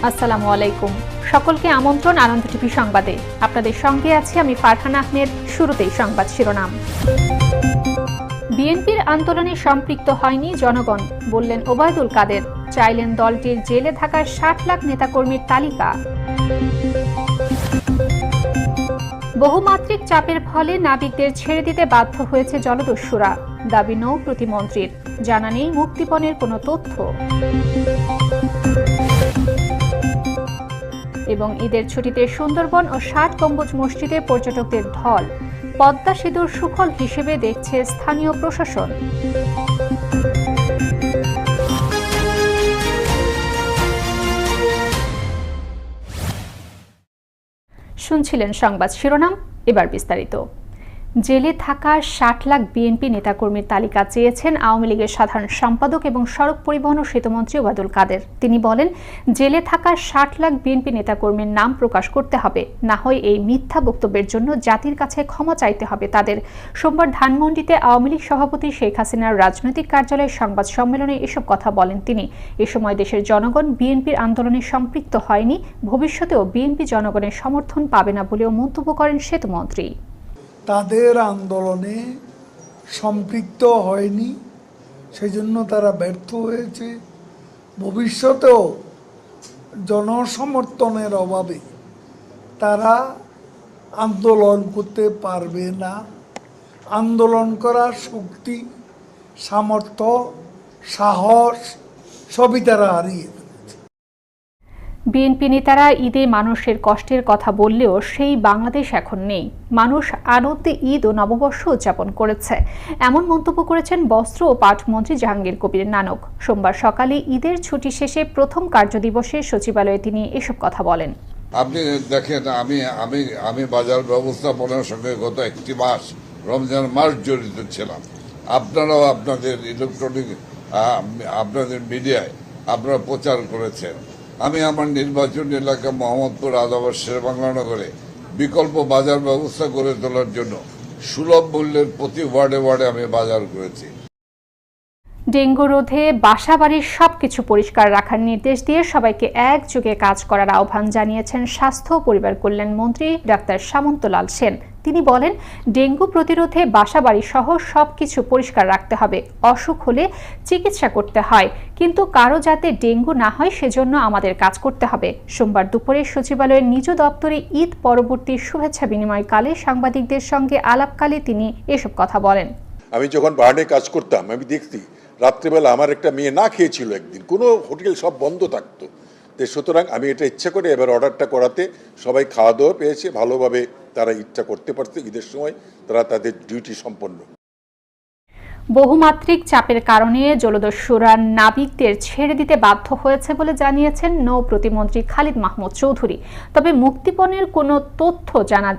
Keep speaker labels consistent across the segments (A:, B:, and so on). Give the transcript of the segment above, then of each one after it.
A: আসসালামু আলাইকুম। সকলকে আমন্ত্রণ আনন্দ টিভি সংবাদে। আপনাদের সঙ্গে আছি আমি ফারহান আহমেদ। শুরুতেই সংবাদ শিরোনাম। বিএনপির আন্দোলনে সম্পৃক্ত হয়নি জনগণ, বললেন ওবায়দুল কাদের। চাইলেন দলটির জেলে থাকা ৬০ লাখ নেতাকর্মীর তালিকা। বহুমাত্রিক চাপের ফলে নাবিকদের ছেড়ে দিতে বাধ্য হয়েছে জলদস্যুরা, দাবি নৌ প্রতিমন্ত্রীর। জানা নেই মুক্তিপণের কোনো তথ্য। এবং ঈদের ছুটিতে সুন্দরবন ও ৬০ গম্বুজ মসজিদে পর্যটকদের ঢল। পদ্মা সেতুর সুফল হিসেবে দেখছে স্থানীয় প্রশাসন। শুনছিলেন সংবাদ শিরোনাম, এবার বিস্তারিত। জেলে থাকা ৬০ লাখ বিএনপি নেতাকর্মীর তালিকা চেয়েছেন আওয়ামী লীগের সাধারণ সম্পাদক এবং সড়ক পরিবহন ও সেতুমন্ত্রী ওবায়দুল কাদের। তিনি বলেন, জেলে থাকা ৬০ লাখ বিএনপি নেতাকর্মীর নাম প্রকাশ করতে হবে, না হয় এই মিথ্যা বক্তব্যের জন্য জাতির কাছে ক্ষমা চাইতে হবে তাদের। সোমবার ধানমন্ডিতে আওয়ামী লীগ সভাপতি শেখ হাসিনার রাজনৈতিক কার্যালয়ের সংবাদ সম্মেলনে এসব কথা বলেন তিনি। এ সময় দেশের জনগণ বিএনপির আন্দোলনে সম্পৃক্ত হয়নি, ভবিষ্যতেও বিএনপি জনগণের সমর্থন পাবে না বলেও মন্তব্য করেন সেতুমন্ত্রী।
B: তাদের আন্দোলনে সম্পৃক্ত হয়নি, সেজন্য তারা ব্যর্থ হয়েছে। ভবিষ্যতেও জনসমর্থনের অভাবে তারা আন্দোলন করতে পারবে না। আন্দোলন করার শক্তি, সামর্থ্য, সাহস সবই তারা হারিয়ে ফেলেছে।
A: বিএনপি নেতারা ঈদে মানুষের কষ্টের কথা বললেও সেই বাংলাদেশ এখন নেই। মানুষ আনন্দে ঈদ ও নববর্ষ উদযাপন করেছে, এমন মন্তব্য করেছেন বস্ত্র ও পাট মন্ত্রী জাহাঙ্গীর কবির নানক। সোমবার সকালে ঈদের ছুটি শেষে প্রথম কার্যদিবসে সচিবালয়ে তিনি এসব কথা বলেন।
C: আপনি দেখেন, আমি বাজার ব্যবস্থাপনার সঙ্গে গত একটি মাস, রমজান মাস জড়িত ছিলাম। আপনারাও আপনাদের ইলেকট্রনিক, আপনাদের মিডিয়ায় আপনারা প্রচার করেছেন। আমি আমার নির্বাচনী এলাকা মোহাম্মদপুর, আদাবাদ, শেরেবাংলানগরে বিকল্প বাজার ব্যবস্থা গড়ে তোলার জন্য সুলভ মূল্যের প্রতি ওয়ার্ডে ওয়ার্ডে আমি বাজার করেছি।
A: ডেঙ্গু রোধে বাসাবাড়ির সবকিছু পরিষ্কার রাখার নির্দেশ দিয়ে সবাইকে একযোগে কাজ করার আহ্বান জানিয়েছেন স্বাস্থ্য ও পরিবার কল্যাণ মন্ত্রী ডাক্তার সামন্তলাল সেন। তিনি বলেন, ডেঙ্গু প্রতিরোধে বাসাবাড়ি সহ সবকিছু পরিষ্কার রাখতে হবে। অসুখ হলে চিকিৎসা করতে হয়, কিন্তু কারো যাতে ডেঙ্গু না হয় সেজন্য আমাদের কাজ করতে হবে। সোমবার দুপুরে সচিবালয়ের নিজ দপ্তরে ঈদ পরবর্তী শুভেচ্ছা বিনিময়কালে সাংবাদিকদের সঙ্গে আলাপকালে তিনি এসব কথা বলেন।
D: আমি যখন বার্নে কাজ করতাম, আমি দেখছি রাত্রিবেলা আমার একটা মেয়ে না খেয়েছিল একদিন, কোনো হোটেল সব বন্ধ থাকতো। তো সুতরাং আমি এটা ইচ্ছা করে এবার অর্ডারটা করাতে সবাই খাওয়া দাওয়া পেয়েছে, ভালোভাবে তারা ঈদটা করতে পারছে। ঈদের সময় তারা তাদের ডিউটি সম্পন্ন।
A: বহুমাত্রিক চাপের কারণে জলদস্যুরা নাবিকদের ছেড়ে দিতে বাধ্য হয়েছে বলে জানিয়েছেন নৌ প্রতিমন্ত্রী খালিদ মাহমুদ চৌধুরী। তবে মুক্তিপণের কোনো তথ্য জানা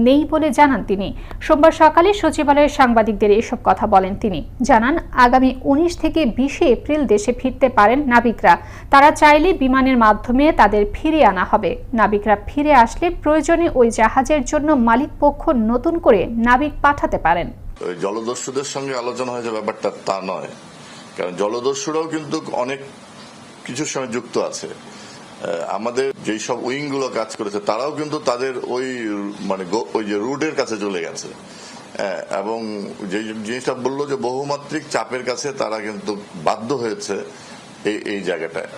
A: নেই বলে জানান তিনি। সোমবার সকালে সচিবালয়ের সাংবাদিকদের এসব কথা বলেন তিনি। জানান, আগামী 19 থেকে 20 এপ্রিল দেশে ফিরতে পারেন নাবিকরা। তারা চাইলে বিমানের মাধ্যমে তাদের ফিরে আনা হবে। নাবিকরা ফিরে আসলে প্রয়োজনে ওই জাহাজের জন্য মালিক পক্ষ নতুন করে নাবিক পাঠাতে পারেন।
E: জলদস্যুদের সঙ্গে আলোচনা হয়েছে, ব্যাপারটা তা নয়। কারণ জলদস্যুরাও কিন্তু অনেক কিছুর সঙ্গে যুক্ত আছে। আমাদের যেই সব উইং গুলো কাজ করেছে তারাও কিন্তু তাদের ওই যে রুটের কাছে চলে গেছে, এবং যে জিনিসটা বললো যে বহুমাত্রিক চাপের কাছে তারা কিন্তু বাধ্য হয়েছে এই জায়গাটায়।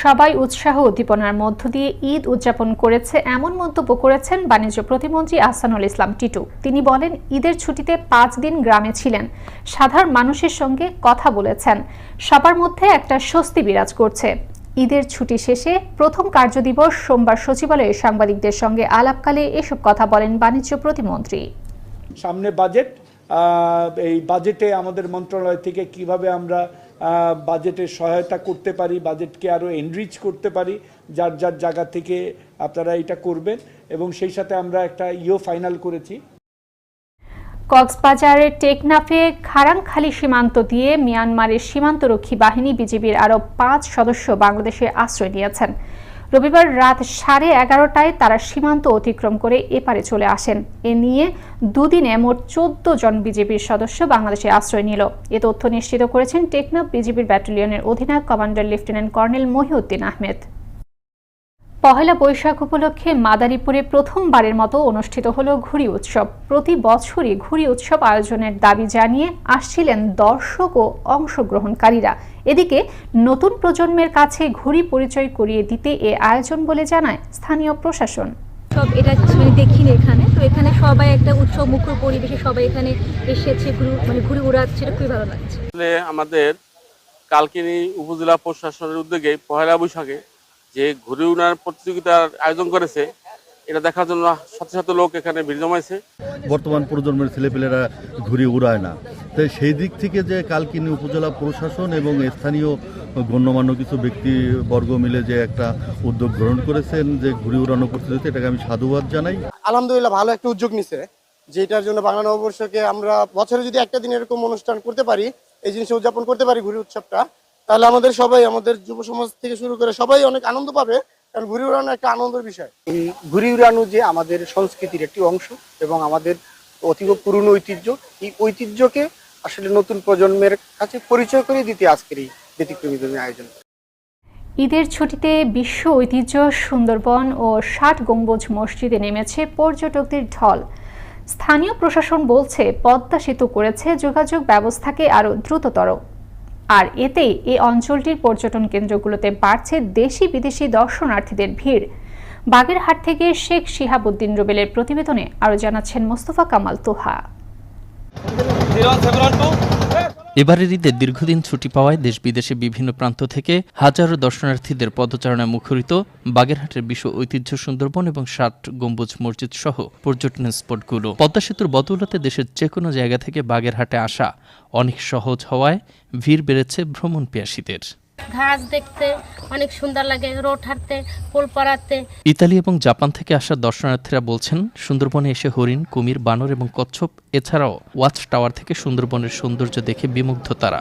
A: সবাই উৎসাহ উদ্দীপনার মধ্য দিয়ে ঈদ উদযাপন করেছে, এমন মন্তব্য করেছেন বাণিজ্য প্রতিমন্ত্রী আহসানুল ইসলাম টিটু। তিনি বলেন, ঈদের ছুটিতে 5 দিন গ্রামে ছিলেন, সাধারণ মানুষের সঙ্গে কথা বলেছেন, সবার মধ্যে একটা স্বস্তি বিরাজ করছে। ঈদের ছুটি শেষে প্রথম কার্যদিবস সোমবার সচিবালয়ে সাংবাদিকদের সঙ্গে আলাপকালে এসব কথা বলেন বাণিজ্য প্রতিমন্ত্রী।
F: সামনে বাজেট, এই বাজেটে আমাদের মন্ত্রণালয় থেকে কিভাবে আমরা বাজেটের সহায়তা করতে পারি, বাজেটকে আরও এনরিচ করতে পারি, যার যার জায়গা থেকে আপনারা এটা করবেন। এবং সেই সাথে আমরা একটা ফাইনাল করেছি।
A: কক্সবাজারের টেকনাফে খারাংখালী সীমান্ত দিয়ে মিয়ানমারের সীমান্তরক্ষী বাহিনী বিজিবির আরও 5 সদস্য বাংলাদেশে আশ্রয় নিয়েছেন। রবিবার রাত 11:30টায় তারা সীমান্ত অতিক্রম করে এপারে চলে আসেন। এ নিয়ে দুদিনে মোট 14 জন বিজিবির সদস্য বাংলাদেশে আশ্রয় নিল। এ তথ্য নিশ্চিত করেছেন টেকনাফ বিজিবির ব্যাটালিয়নের অধিনায়ক commander lieutenant colonel Mohiuddin Ahmed. Pohela Boishakh উপলক্ষে মাদারীপুরে প্রথমবারের মতো অনুষ্ঠিত হলো ঘুড়ি উৎসব। প্রতি বছরই ঘুড়ি উৎসব আয়োজনের দাবি জানিয়ে আসছিলেন দর্শক ও অংশগ্রহণকারীরা। এদিকে নতুন প্রজন্মের কাছে ঘুড়ি পরিচয় করিয়ে দিতে এ আয়োজন বলে জানায় স্থানীয় প্রশাসন।
G: সব এটা দেখিনি এখানে, তো এখানে সবাই একটা উৎসব মুখর পরিবেশে সবাই এখানে এসেছে, ঘুড়ি উড়াচ্ছে, এটা খুবই ভালো লাগছে।
H: আমাদের কালকিনি উপজেলা প্রশাসনের উদ্যোগে পহেলা বৈশাখে যে ঘুড়ি উড়ার প্রতিযোগিতার আয়োজন করেছে, এটা দেখার জন্য শত শত লোক এখানে ভিড় জমাইছে।
I: বর্তমান প্রজন্মের ছেলেপেলেরা ঘুড়ি উড়ায় না, তাই সেই দিক থেকে যে কালকিনি উপজেলা প্রশাসন এবং স্থানীয় গণ্যমান্য কিছু ব্যক্তিবর্গ মিলে যে একটা উদ্যোগ গ্রহণ করেছেন যে ঘুড়ি উড়ানো প্রতিযোগিতা, এটাকে আমি সাধুবাদ জানাই।
J: আলহামদুলিল্লাহ ভালো একটা উদ্যোগ নিছে, যেটার জন্য বাংলা নববর্ষকে আমরা বছরে যদি একটা দিন এরকম অনুষ্ঠান করতে পারি, এই জিনিসটা উদযাপন করতে পারি ঘুড়ি উৎসবটা, তাহলে আমাদের সবাই, আমাদের যুব সমাজ থেকে শুরু করে সবাই অনেক আনন্দ পাবে, কারণ ঘুড়ি উড়ানো একটা আনন্দের বিষয়।
K: এই ঘুড়ি উড়ানো যে আমাদের সংস্কৃতির একটি অংশ এবং আমাদের অতীব পুরনো ঐতিহ্য, এই ঐতিহ্যকে আসলে নতুন প্রজন্মের কাছে পরিচয় করে দিতে আজকের এই ব্যতিক্রমী আয়োজন।
A: ঈদের ছুটিতে বিশ্ব ঐতিহ্য সুন্দরবন ও 60 গম্বুজ মসজিদে নেমেছে পর্যটকদের ঢল। স্থানীয় প্রশাসন বলছে পদ্মা সেতু করেছে যোগাযোগ ব্যবস্থাকে আরও দ্রুততর, আর এতেই এই অঞ্চলটির পর্যটন কেন্দ্রগুলোতে বাড়ছে দেশি বিদেশি দর্শনার্থীদের ভিড়। বাগেরহাট থেকে শেখ শিহাবুদ্দিন রুবেলের প্রতিবেদনে আরও জানাচ্ছেন মোস্তফা কামাল তোহা।
L: এবারের ঈদে দীর্ঘদিন ছুটি পাওয়ায় দেশ বিদেশে বিভিন্ন প্রান্ত থেকে হাজারো দর্শনার্থীদের পদচারণায় মুখরিত বাগেরহাটের বিশ্ব ঐতিহ্য সুন্দরবন এবং 60 গম্বুজ মসজিদ সহ পর্যটন স্পটগুলো। পদ্মা সেতুর বদৌলতে দেশের যে কোনো জায়গা থেকে বাগেরহাটে আসা অনেক সহজ হওয়ায় ভিড় বেড়েছে ভ্রমণ পিয়াসীদের।
G: ঘাস দেখতে অনেক সুন্দর লাগে, রোড হাঁটতে, পোল পাড়াতে।
L: ইতালি এবং জাপান থেকে আসা দর্শনার্থীরা বলছেন সুন্দরবনে এসে হরিণ, কুমির, বানর এবং কচ্ছপ এছাড়াও ওয়াচ টাওয়ার থেকে সুন্দরবনের সৌন্দর্য দেখে বিমুগ্ধ তারা।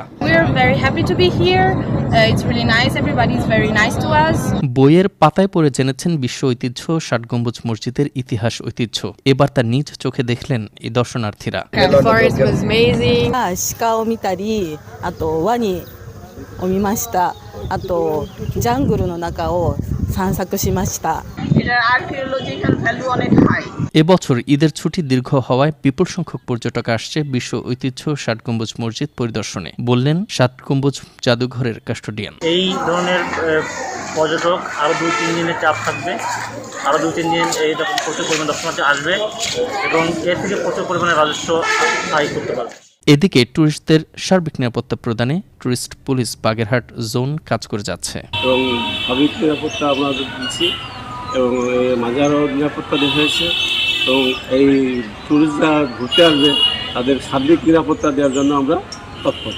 L: বইয়ের পাতায় পড়ে জেনেছেন বিশ্ব ঐতিহ্য 60 গম্বুজ মসজিদের ইতিহাস ঐতিহ্য, এবার তা নিজ চোখে দেখলেন এই দর্শনার্থীরা। এবছর ঈদের ছুটি দীর্ঘ হওয়ায় বিপুল সংখ্যক পর্যটক আসছে বিশ্ব ঐতিহ্য 60 গম্বুজ মসজিদ পরিদর্শনে, বললেন 60 গম্বুজ জাদুঘরের কাস্টোডিয়ান।
M: এই ধরনের পর্যটক আরো 2-3 দিনের চাপ থাকবে, আরো 2-3 দিন এই প্রচুর পরিমাণ দর্শনার্থী আসবে এবং এর থেকে প্রচুর পরিমাণে রাজস্ব আয় করতে পারবে।
L: এদিকে ট্যুরিস্টদের সার্বিক নিরাপত্তা প্রদানে ট্যুরিস্ট পুলিশ বাগেরহাট জোন কাজ করে যাচ্ছে
N: এবং সার্বিক নিরাপত্তা আমরা দিচ্ছি এবং মাজারও নিরাপত্তা দেওয়া হয়েছে এবং এই ট্যুরিস্টরা ঘুরতে আসবে তাদের সার্বিক নিরাপত্তা দেওয়ার জন্য আমরা তৎপর।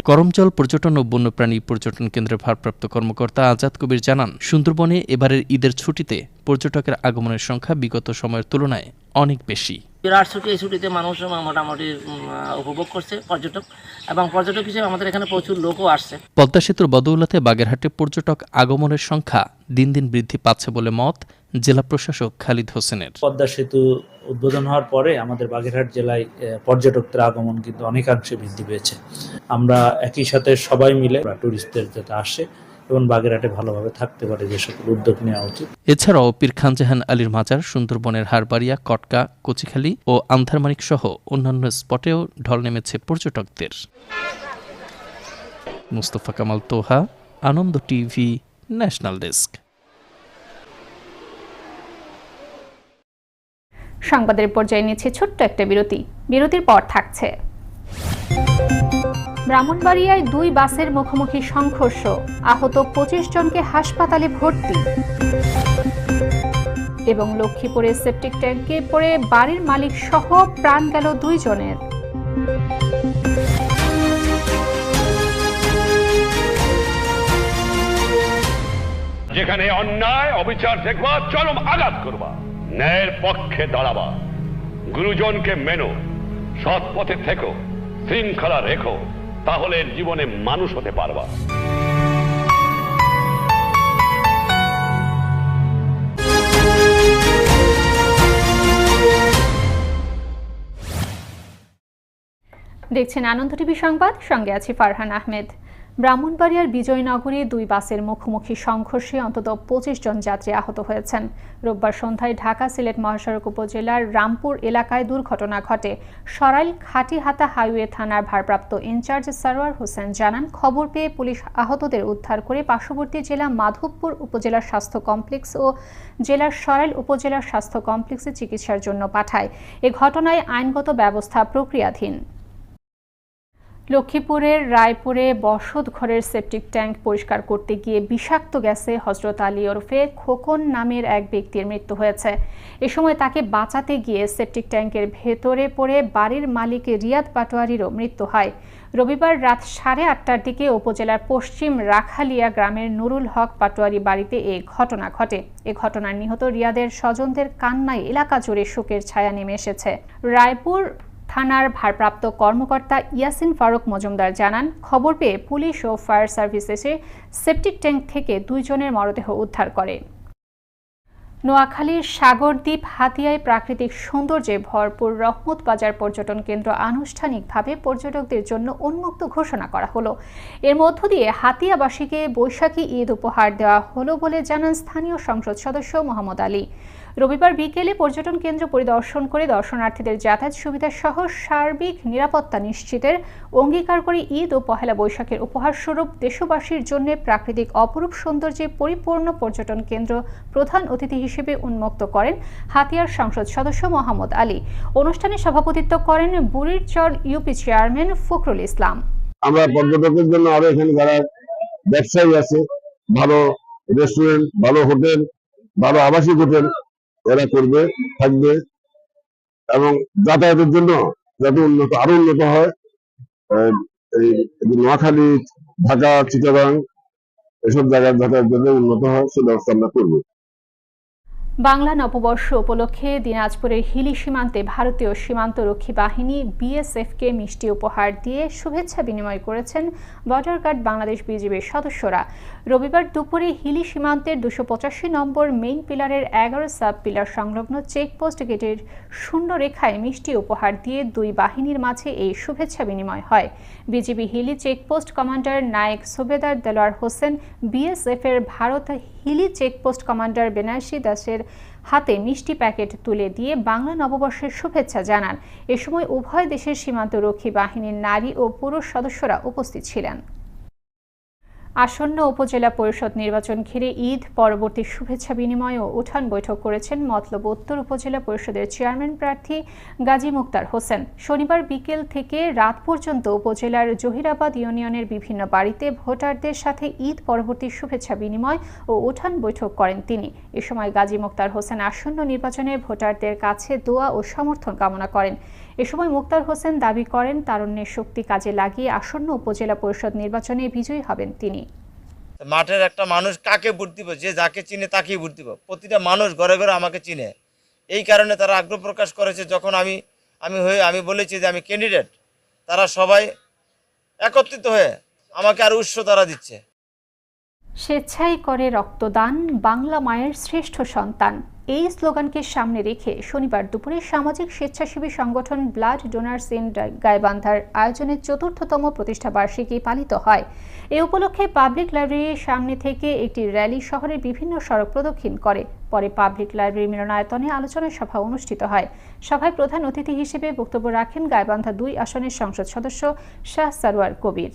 L: করমজল পর্যটন ও বন্যপ্রাণী পর্যটন কেন্দ্রের ভারপ্রাপ্ত কর্মকর্তা আজাদ কবির জানান, সুন্দরবনে এবারের ঈদের ছুটিতে পর্যটকের আগমনের সংখ্যা বিগত সময়ের তুলনায় অনেক বেশি।
O: বিরাট ছুটি, এই ছুটিতে মানুষ মোটামুটি উপভোগ করছে পর্যটক, এবং পর্যটক হিসেবে আমাদের এখানে প্রচুর লোকও আসছে।
L: পদ্মা সেতুর বদৌলতে বাগেরহাটে পর্যটক আগমনের সংখ্যা দিন দিন বৃদ্ধি পাচ্ছে বলে মত জেলা প্রশাসক খালিদ হোসেনের।
M: পদ্মা সেতু উদ্বোধন হওয়ার পরে আমাদের বাগেরহাট জেলায় পর্যটকদের আগমন কিন্তু অনেকাংশে বৃদ্ধি পেয়েছে। আমরা একই সাথে সবাই মিলে টুরিস্টদের যাতে আসে এবং বাগেরহাটে ভালোভাবে থাকতে পারে যে সকল উদ্যোগ নেওয়া উচিত।
L: এছাড়াও পীর খানজাহান আলীর মাজার, সুন্দরবনের হারবাড়িয়া, কটকা, কচিখালী ও আন্ধারমানিক সহ অন্যান্য স্পটেও ঢল নেমেছে পর্যটকদের। মুস্তফা কামাল তোহা, আনন্দ টিভি, ন্যাশনাল ডেস্ক।
A: সংবাদের পর্যায়ে নিচ্ছে ছোট্ট একটা বিরতির পর থাকছে। ব্রাহ্মণবাড়িয়ায় 2 বাসের মুখোমুখি সংঘর্ষ, আহত 25 জনকে হাসপাতালে ভর্তি। এবং লক্ষ্মীপুরে সেপটিক ট্যাঙ্কে পড়ে বাড়ির মালিক সহ প্রাণ গেল 2 জনের।
P: যেখানে অন্যায় অবিচার দেখবা, চরম আঘাত করবা, ন্যায়ের পক্ষে দাঁড়াবা, গুরুজনকে মেনো, সৎ পথে থেকো, শৃঙ্খলা রেখো, তাহলে জীবনে মানুষ হতে পারবা।
A: দেখছেন আনন্দ টিভি সংবাদ, সঙ্গে আছি ফারহান আহমেদ। ব্রাহ্মণবাড়িয়ার বিজয়নগরে দুই বাসের মুখোমুখি সংঘর্ষে অন্তত 25 জন যাত্রী আহত হয়েছেন। রোববার সন্ধ্যায় ঢাকা সিলেট মহাসড়ক উপজেলার রামপুর এলাকায় দুর্ঘটনা ঘটে। সরাইল খাটিহাতা হাইওয়ে থানার ভারপ্রাপ্ত ইনচার্জ সরওয়ার হোসেন জানান, খবর পেয়ে পুলিশ আহতদের উদ্ধার করে পার্শ্ববর্তী জেলা মাধবপুর উপজেলার স্বাস্থ্য কমপ্লেক্স ও জেলার সরাইল উপজেলার স্বাস্থ্য কমপ্লেক্সে চিকিৎসার জন্য পাঠায়। এ ঘটনায় আইনগত ব্যবস্থা প্রক্রিয়াধীন। লক্ষ্মীপুরের রায়পুরে বসত ঘরের সেপটিক ট্যাঙ্ক পরিষ্কার করতে গিয়ে বিষাক্ত গ্যাসে হযরত আলী ওরফে খোকন নামের এক ব্যক্তির মৃত্যু হয়েছে। এ সময় তাকে বাঁচাতে গিয়ে সেপটিক ট্যাঙ্কের ভেতরে পড়ে বাড়ির মালিক রিয়াদ পাটোয়ারিরও মৃত্যু হয়। রবিবার রাত 8:30টার দিকে উপজেলার পশ্চিম রাখালিয়া গ্রামের নুরুল হক পাটোয়ারি বাড়িতে এ ঘটনা ঘটে। এ ঘটনায় নিহত রিয়াদের স্বজনদের কান্নায় এলাকা জুড়ে শোকের ছায়া নেমে এসেছে। রায়পুর থানার ভারপ্রাপ্ত কর্মকর্তা ইয়াসিন ফারুক মজুমদার জানান, খবর পেয়ে পুলিশ ও ফায়ার সার্ভিস এসে সেপটিক ট্যাঙ্ক থেকে 2 জনের মরদেহ উদ্ধার করে। নোয়াখালীর সাগরদ্বীপ হাতিয়ায় প্রাকৃতিক সৌন্দর্যে ভরপুর রহমত বাজার পর্যটন কেন্দ্র আনুষ্ঠানিকভাবে পর্যটকদের জন্য উন্মুক্ত ঘোষণা করা হলো। এর মধ্য দিয়ে হাতিয়াবাসীকে বৈশাখী ঈদ উপহার দেওয়া হলো বলে জানান স্থানীয় সংসদ সদস্য মোহাম্মদ আলী। রবিবার বিকেলে পর্যটন কেন্দ্র পরিদর্শন করে দর্শনার্থীদের যাতায়াত সুবিধা সহ সার্বিক নিরাপত্তা নিশ্চিতের অঙ্গীকার করে ঈদ ও পহেলা বৈশাখের উপহার স্বরূপ দেশবাসীর জন্য প্রাকৃতিক অপরূপ সৌন্দর্যে পরিপূর্ণ পর্যটন কেন্দ্র প্রধান অতিথি হিসেবে উন্মুক্ত করেন হাতিয়ার সংসদ সদস্য মোহাম্মদ আলী। অনুষ্ঠানে সভাপতিত্ব করেন বুড়িরচর ইউপি চেয়ারম্যান ফখরুল ইসলাম।
Q: আমরা পর্যটকদের জন্য আরো এখানে যারা ব্যবসায়ী আছে, ভালো রেস্টুরেন্ট, ভালো হোটেল, ভালো আবাসিক হোটেল এরা করবে, থাকবে এবং যাতায়াতের জন্য যাতে আরো উন্নত হয়। নোয়াখালী, ঢাকা, চিটাগাং এসব জায়গার যাতায়াত জন্য উন্নত হয়, সে ব্যবস্থা আমরা করবো।
A: বাংলা নববর্ষ উপলক্ষে দিনাজপুরের হিলি সীমান্তে ভারতীয় সীমান্তরক্ষী বাহিনী বিএসএফকে মিষ্টি উপহার দিয়ে শুভেচ্ছা বিনিময় করেছেন বর্ডার গার্ড বাংলাদেশ বিজিবির সদস্যরা। রবিবার দুপুরে হিলি সীমান্তের 285 নম্বর মেইন পিলারের 11 সাব পিলার সংলগ্ন চেকপোস্ট গেটের শূন্য রেখায় মিষ্টি উপহার দিয়ে দুই বাহিনীর মাঝে এই শুভেচ্ছা বিনিময় হয়। BGB Hili checkpost commander Naik Subedar Delwar Hossain BSF এর ভারত হিলি চেকপোস্ট কমান্ডার বেনারসি দাসের হাতে মিষ্টি প্যাকেট তুলে দিয়ে বাংলা নববর্ষের শুভেচ্ছা জানান। এ সময় উভয় দেশের সীমান্তরক্ষী বাহিনীর নারী ও পুরুষ সদস্যরা উপস্থিত ছিলেন। আসন্ন উপজেলা পরিষদ নির্বাচন ঘিরে ঈদ পরবর্তী শুভেচ্ছা বিনিময় ও উঠান বৈঠক করেছেন মতলব উত্তর উপজেলা পরিষদের চেয়ারম্যান প্রার্থী গাজী মুক্তার হোসেন। শনিবার বিকেল থেকে রাত পর্যন্ত উপজেলার জহিরাবাদ ইউনিয়নের বিভিন্ন বাড়িতে ভোটারদের সাথে ঈদ পরবর্তী শুভেচ্ছা বিনিময় ও উঠান বৈঠক করেন তিনি। এ সময় গাজী মুক্তার হোসেন আসন্ন নির্বাচনে ভোটারদের কাছে দোয়া ও সমর্থন কামনা করেন। এ সময় মুক্তার হোসেন দাবি করেন, তারুণ্যের শক্তি কাজে লাগিয়ে আসন্ন উপজেলা পরিষদ নির্বাচনে বিজয়ী হবেন তিনি।
R: মাঠের একটা মানুষ কাকে ভোট দিব, যে যাকে চিনে তাকেই ভোট দিব। প্রতিটা মানুষ ঘরে ঘরে আমাকে চিনে, এই কারণে তারা আগ্রহ প্রকাশ করেছে। যখন আমি বলেছি যে আমি ক্যান্ডিডেট, তারা সবাই একত্রিত হয়ে আমাকে আরো উৎসাহ তারা দিচ্ছে।
A: স্বেচ্ছায় করে রক্তদান বাংলা মায়ের শ্রেষ্ঠ সন্তান, এই স্লোগানকে সামনে রেখে শনিবার দুপুরে সামাজিক স্বেচ্ছাসেবী সংগঠন ব্লাড ডোনার্স ইন গাইবান্ধার আয়োজনে ৪র্থতম প্রতিষ্ঠা বার্ষিকী পালিত হয়। এ উপলক্ষে পাবলিক লাইব্রেরির সামনে থেকে একটি র্যালি শহরের বিভিন্ন সড়ক প্রদক্ষিণ করে। পরে পাবলিক লাইব্রেরি মিলনায়তনে আলোচনা সভা অনুষ্ঠিত হয়। সভায় প্রধান অতিথি হিসেবে বক্তব্য রাখেন গাইবান্ধা ২ আসনের সংসদ সদস্য শাহ সারওয়ার কবির।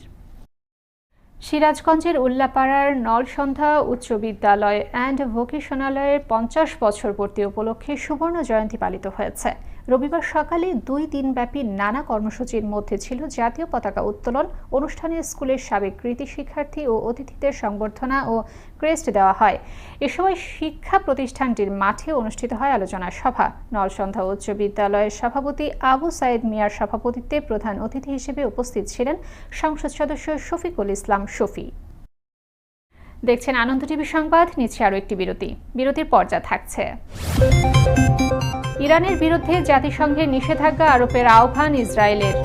A: সিরাজগঞ্জের উল্লাপাড়ার নলসন্ধ্যা উচ্চ বিদ্যালয় অ্যান্ড ভোকেশনালের 50 বছর পূর্তি উপলক্ষে সুবর্ণ জয়ন্তী পালিত হয়েছে। রবিবার সকালে 2 দিনব্যাপী নানা কর্মসূচির মধ্যে ছিল জাতীয় পতাকা উত্তোলন, অনুষ্ঠানে স্কুলের সাবেক কৃতি শিক্ষার্থী ও অতিথিদের সংবর্ধনা ও ক্রেস্ট দেওয়া হয়। এ সময় শিক্ষা প্রতিষ্ঠানটির মাঠে অনুষ্ঠিত হয় আলোচনা সভা। নলসন্ধ্যা উচ্চ বিদ্যালয়ের সভাপতি আবু সাইদ মিয়ার সভাপতিত্বে প্রধান অতিথি হিসেবে উপস্থিত ছিলেন সংসদ সদস্য শফিকুল ইসলাম শফি। দেখছেন আনন্দ টিভি সংবাদ। নিচ্ছে আরও একটি বিরতি। বিরতির পর্যা থাকছে। ইরানের বিরুদ্ধে জাতিসংঘের নিষেধাজ্ঞা আরোপের আহ্বান ইসরায়েলের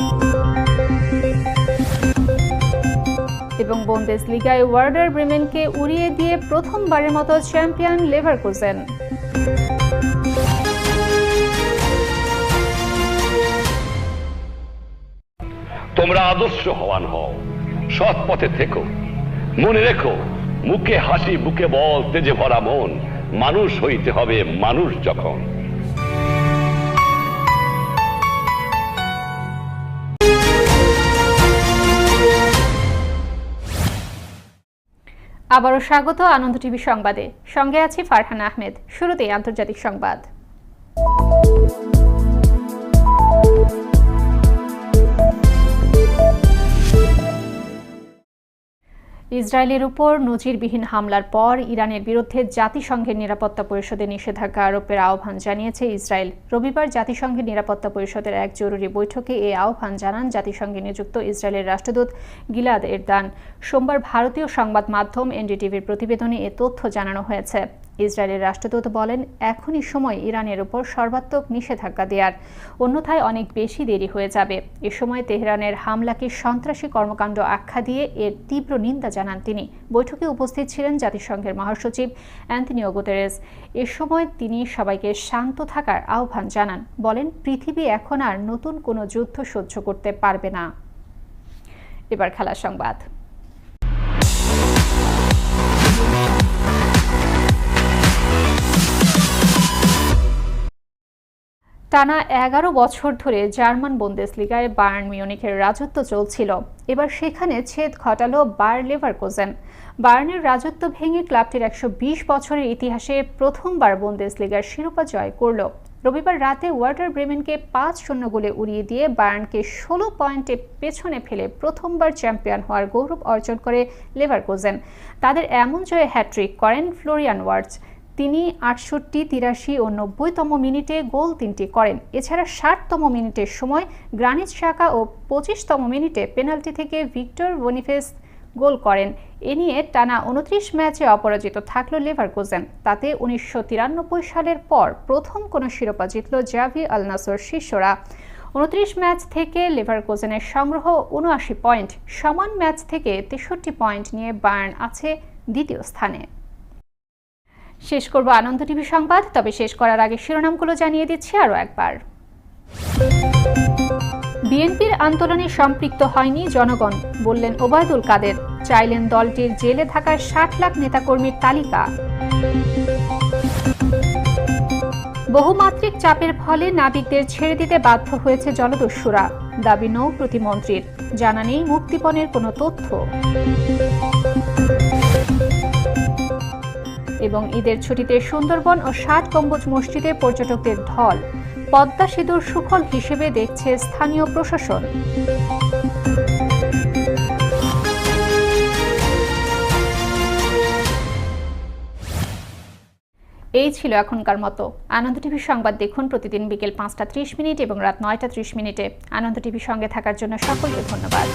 A: এবং বুন্দেসলিগায় ওয়ার্ডার ব্রেমেনকে উড়িয়ে দিয়ে প্রথমবারের মতো চ্যাম্পিয়ন লেভারকুজেন।
P: আদর্শবান হও, সৎ পথে থেকো। মনে রেখো, মুখে হাসি বুকে বল, তেজে ভরা মন, মানুষ হইতে হবে মানুষ যখন।
A: আবারও স্বাগত আনন্দ টিভি সংবাদে, সঙ্গে আছি ফারহান আহমেদ। শুরুতেই আন্তর্জাতিক সংবাদ। ইসরায়েলের উপর নজিরবিহীন হামলার পর ইরানের বিরুদ্ধে জাতিসংঘের নিরাপত্তা পরিষদে নিষেধাজ্ঞা আরোপের আহ্বান জানিয়েছে ইসরায়েল। রবিবার জাতিসংঘের নিরাপত্তা পরিষদের এক জরুরি বৈঠকে এই আহ্বান জানান জাতিসংঘে নিযুক্ত ইসরায়েলের রাষ্ট্রদূত গিলাদ এরদান। সোমবার ভারতীয় সংবাদ মাধ্যম এনডিটিভির প্রতিবেদনে এ তথ্য জানানো হয়েছে। ইসরায়েলের রাষ্ট্রদূত বলেন, এখনই সময় ইরানের উপর সর্বাত্মক নিষেধাজ্ঞা দেওয়ার, অন্যথায় অনেক বেশি দেরি হয়ে যাবে। এ সময় তেহরানের হামলাকে সন্ত্রাসী কর্মকাণ্ড আখ্যা দিয়ে এর তীব্র নিন্দা জানান তিনি। বৈঠকে উপস্থিত ছিলেন জাতিসংঘের মহাসচিব অ্যান্তনিও গুতেরেস। এ সময় তিনি সবাইকে শান্ত থাকার আহ্বান জানান। বলেন, পৃথিবী এখন আর নতুন কোনো যুদ্ধ সহ্য করতে পারবে না। এবার খেলার সংবাদ। টানা 11 বছর ধরে জার্মান বুন্দেসলিগায় বায়ার্ন মিউনিখের রাজত্ব চলছিল। এবার সেখানে ছেদ ঘটালো বায়ার লেভারকুজেন। বায়ার্নের রাজত্ব ভেঙে ক্লাবটির 120 বছরের ইতিহাসে প্রথমবার বুন্দেসলিগার শিরোপা জয় করল। রবিবার রাতে ওয়ার্ডার ব্রেমেনকে 5-0 গোলে উড়িয়ে দিয়ে বায়ার্নকে 16 পয়েন্টে পেছনে ফেলে প্রথমবার চ্যাম্পিয়ন হওয়ার গৌরব অর্জন করে লেভারকুজেন। তাদের এমন জয়ে হ্যাট্রিক করেন ফ্লোরিয়ান ওয়ার্টজ। তিনি 68, 83 ও 90তম মিনিটে গোল 3টি করেন। এছাড়া 60তম মিনিটের সময় গ্রানিট শাকা ও 25তম মিনিটে পেনাল্টি থেকে ভিক্টর বনিফেস গোল করেন। এ নিয়ে টানা 29 ম্যাচে অপরাজিত থাকল লেভারকুজেন। তাতে 1993 সালের পর প্রথম কোনো শিরোপা জিতল জাভি আল নাসর শিষ্যরা। 29 ম্যাচ থেকে লেভারকুজেনের সংগ্রহ 79 পয়েন্ট। সমান ম্যাচ থেকে 63 পয়েন্ট নিয়ে বায়ার্ন আছে দ্বিতীয় স্থানে। শেষ করব আনন্দ টিভি সংবাদ, তবে শেষ করার আগে শিরোনামগুলো জানিয়ে দিচ্ছি আরও একবার। বিএনপির আন্দোলনে সম্পৃক্ত হয়নি জনগণ, বললেন ওবায়দুল কাদের। চাইলেন দলটির জেলে থাকা 60 লাখ নেতাকর্মীর তালিকা। বহুমাত্রিক চাপের ফলে নাবিকদের ছেড়ে দিতে বাধ্য হয়েছে জলদস্যুরা, দাবি নৌ প্রতিমন্ত্রীর। জানা নেই মুক্তিপণের কোনো তথ্য। এবং ঈদের ছুটিতে সুন্দরবন ও 60 গম্বুজ মসজিদে পর্যটকদের ঢল। পদ্মা সেতুর সুফল হিসেবে দেখছে স্থানীয় প্রশাসন। এই ছিল এখনকার মতো। আনন্দ টিভি সংবাদ দেখুন প্রতিদিন বিকেল 5টা 30 মিনিট এবং রাত 9টা 30 মিনিটে। আনন্দ টিভির সঙ্গে থাকার জন্য সকলকে ধন্যবাদ।